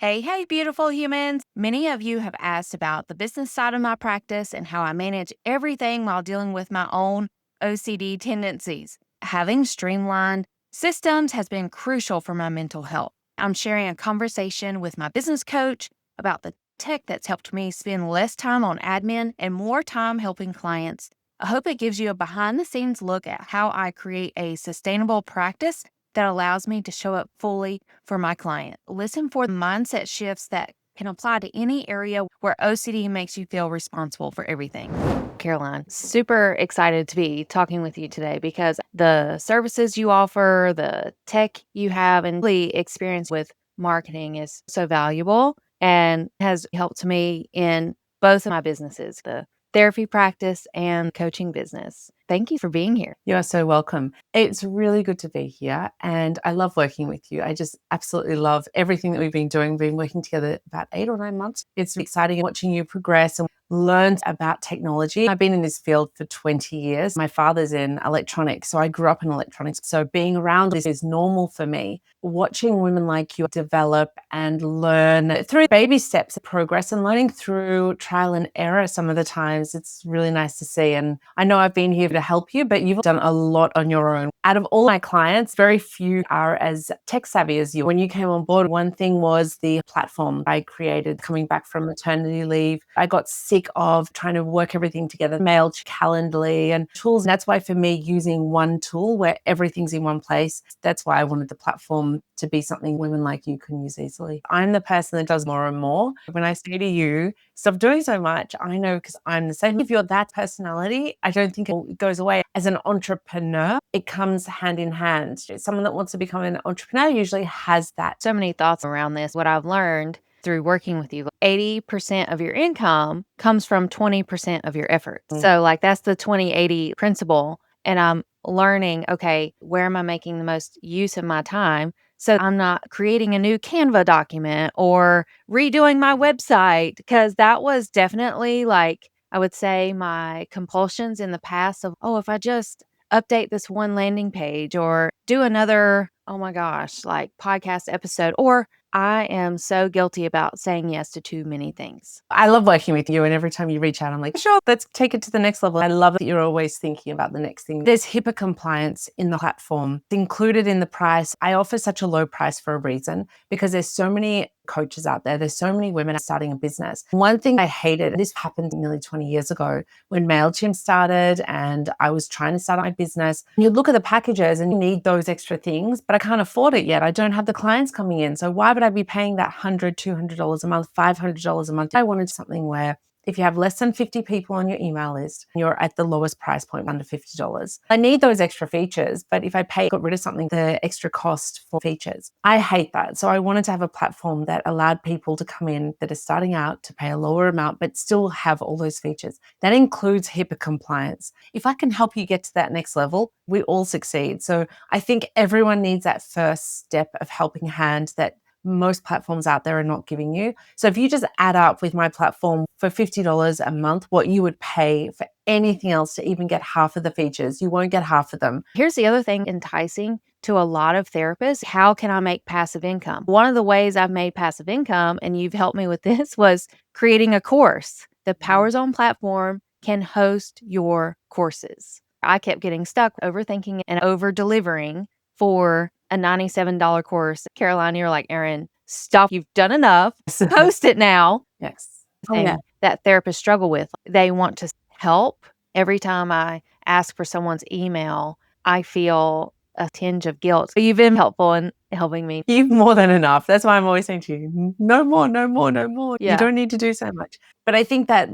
Hey, beautiful humans. Many of you have asked about the business side of my practice and how I manage everything while dealing with my own OCD tendencies. Having streamlined systems has been crucial for my mental health. I'm sharing a conversation with my business coach about the tech that's helped me spend less time on admin and more time helping clients. I hope it gives you a behind the scenes look at how I create a sustainable practice that allows me to show up fully for my client. Listen for mindset shifts that can apply to any area where OCD makes you feel responsible for everything. Caroline, super excited to be talking with you today because the services you offer, the tech you have, and the experience with marketing is so valuable and has helped me in both of my businesses, the therapy practice and coaching business. Thank you for being here. You are so welcome. It's really good to be here, and I love working with you. I just absolutely love everything that we've been doing. We've been working together about 8 or 9 months. It's exciting watching you progress and learn about technology. I've been in this field for 20 years. My father's in electronics, so I grew up in electronics. So being around this is normal for me. Watching women like you develop and learn through baby steps of progress and learning through trial and error some of the times, it's really nice to see. And I know I've been here to help you, but you've done a lot on your own. Out of all my clients, very few are as tech savvy as you. When you came on board, one thing was the platform I created coming back from maternity leave. I got sick of trying to work everything together, mail, Calendly, and tools. And that's why for me, using one tool where everything's in one place, that's why I wanted the platform to be something women like you can use easily. I'm the person that does more and more. When I say to you, stop doing so much, I know because I'm the same. If you're that personality, I don't think it goes away. As an entrepreneur, it comes hand in hand. Someone that wants to become an entrepreneur usually has that. So many thoughts around this. What I've learned through working with you, 80% of your income comes from 20% of your effort. So that's the 20-80 principle. And I'm learning, okay, where am I making the most use of my time? So I'm not creating a new Canva document or redoing my website, because that was definitely, like, I would say, my compulsions in the past of, if I just update this one landing page or do another, oh my gosh, like podcast episode, or I am so guilty about saying yes to too many things. I love working with you, and every time you reach out, I'm like, sure, let's take it to the next level. I love that you're always thinking about the next thing. There's HIPAA compliance in the platform. It's included in the price. I offer such a low price for a reason, because there's so many coaches out there. There's so many women starting a business. One thing I hated, this happened nearly 20 years ago when MailChimp started and I was trying to start my business. You look at the packages and you need those extra things, but I can't afford it yet. I don't have the clients coming in. So why would I be paying that $100, $200 a month, $500 a month? I wanted something where if you have less than 50 people on your email list, you're at the lowest price point, under $50. I need those extra features, but if I got rid of something, the extra cost for features, I hate that. So I wanted to have a platform that allowed people to come in that are starting out to pay a lower amount, but still have all those features. That includes HIPAA compliance. If I can help you get to that next level, we all succeed. So I think everyone needs that first step of helping hand that most platforms out there are not giving you. So if you just add up with my platform for $50 a month, what you would pay for anything else to even get half of the features, you won't get half of them. Here's the other thing enticing to a lot of therapists. How can I make passive income? One of the ways I've made passive income, and you've helped me with this, was creating a course. The Power Zone platform can host your courses. I kept getting stuck overthinking and over delivering for a $97 course. Caroline, you're like, Erin, stop. You've done enough. Post it now. Yes. Thing that therapists struggle with. They want to help. Every time I ask for someone's email, I feel a tinge of guilt. So you've been helpful in helping me. You've more than enough. That's why I'm always saying to you, no more, no more, no more. Yeah. You don't need to do so much. But I think that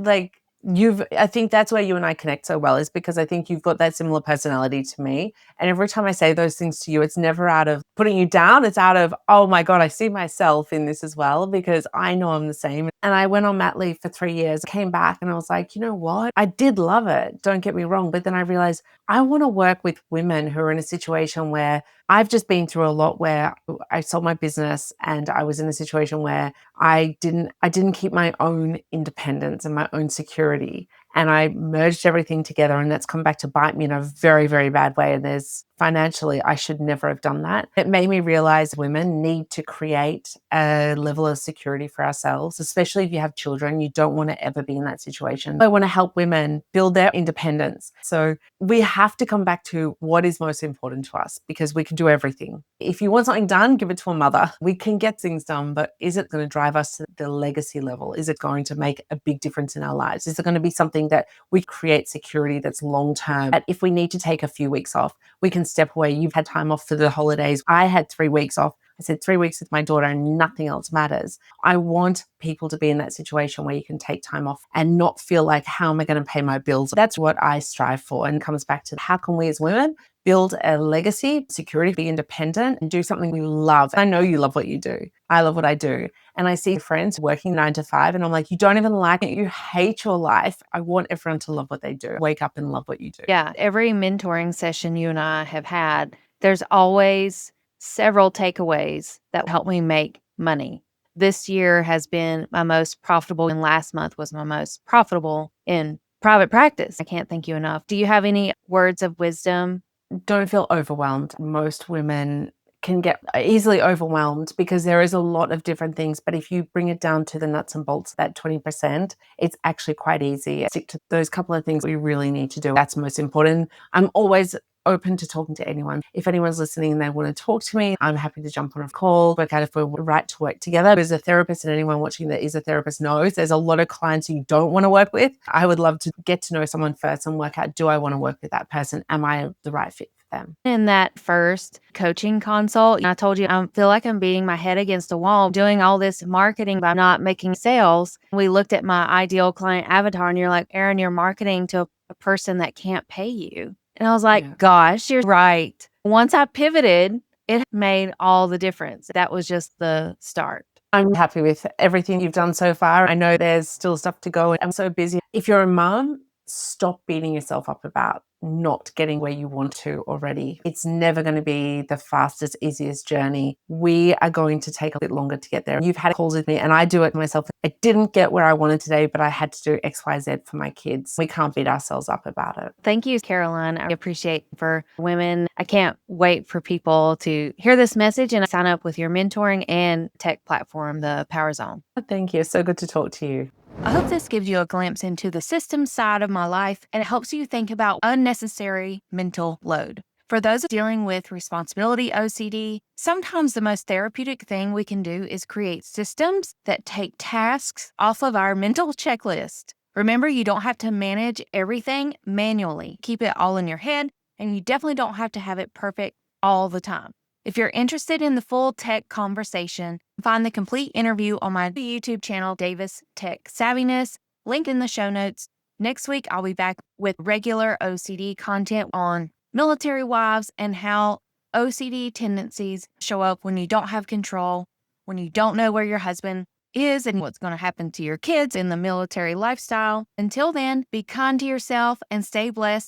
I think that's where you and I connect so well, is because I think you've got that similar personality to me. And every time I say those things to you, it's never out of putting you down. It's out of, oh my God, I see myself in this as well, because I know I'm the same. And I went on mat leave for 3 years, came back, and I was like, you know what? I did love it. Don't get me wrong. But then I realized I want to work with women who are in a situation where I've just been through a lot, where I sold my business and I was in a situation where I didn't keep my own independence and my own security. and I merged everything together, and that's come back to bite me in a very, very bad way. And there's financially, I should never have done that. It made me realize women need to create a level of security for ourselves, especially if you have children. You don't want to ever be in that situation. I want to help women build their independence. So we have to come back to what is most important to us, because we can do everything. If you want something done, give it to a mother. We can get things done, but is it going to drive us to the legacy level? Is it going to make a big difference in our lives? Is it going to be something that we create security that's long term? That if we need to take a few weeks off, we can step away. You've had time off for the holidays. I had 3 weeks off. I said 3 weeks with my daughter and nothing else matters. I want people to be in that situation where you can take time off and not feel like, how am I going to pay my bills? That's what I strive for. And it comes back to, how can we as women build a legacy, security, be independent, and do something we love? I know you love what you do. I love what I do. And I see friends working 9 to 5, and I'm like, you don't even like it. You hate your life. I want everyone to love what they do. Wake up and love what you do. Yeah, every mentoring session you and I have had, there's always several takeaways that help me make money. This year has been my most profitable, and last month was my most profitable in private practice. I can't thank you enough. Do you have any words of wisdom? Don't feel overwhelmed. Most women can get easily overwhelmed because there is a lot of different things. But if you bring it down to the nuts and bolts, that 20%, it's actually quite easy. Stick to those couple of things we really need to do. That's most important. I'm always open to talking to anyone. If anyone's listening and they want to talk to me, I'm happy to jump on a call, work out if we're right to work together. As a therapist, and anyone watching that is a therapist knows, there's a lot of clients you don't want to work with. I would love to get to know someone first and work out, do I want to work with that person? Am I the right fit for them? In that first coaching consult, I told you I feel like I'm beating my head against a wall doing all this marketing by not making sales. We looked at my ideal client avatar, and you're like, Erin, you're marketing to a person that can't pay you. And I was like, Yeah. gosh, you're right. Once I pivoted, it made all the difference. That was just the start. I'm happy with everything you've done so far. I know there's still stuff to go. I'm so busy. If you're a mom, stop beating yourself up about not getting where you want to already. It's never going to be the fastest, easiest journey. We are going to take a bit longer to get there. You've had calls with me, and I do it myself. I didn't get where I wanted today, but I had to do X, Y, Z for my kids. We can't beat ourselves up about it. Thank you, Caroline. I appreciate for women. I can't wait for people to hear this message and sign up with your mentoring and tech platform, the Power Zone. Thank you. So good to talk to you. I hope this gives you a glimpse into the systems side of my life, and it helps you think about unnecessary mental load. For those dealing with responsibility OCD, sometimes the most therapeutic thing we can do is create systems that take tasks off of our mental checklist. Remember, you don't have to manage everything manually. Keep it all in your head, and you definitely don't have to have it perfect all the time. If you're interested in the full tech conversation, find the complete interview on my YouTube channel, Davis Tech Savviness, link in the show notes. Next week, I'll be back with regular OCD content on military wives and how OCD tendencies show up when you don't have control, when you don't know where your husband is and what's going to happen to your kids in the military lifestyle. Until then, be kind to yourself and stay blessed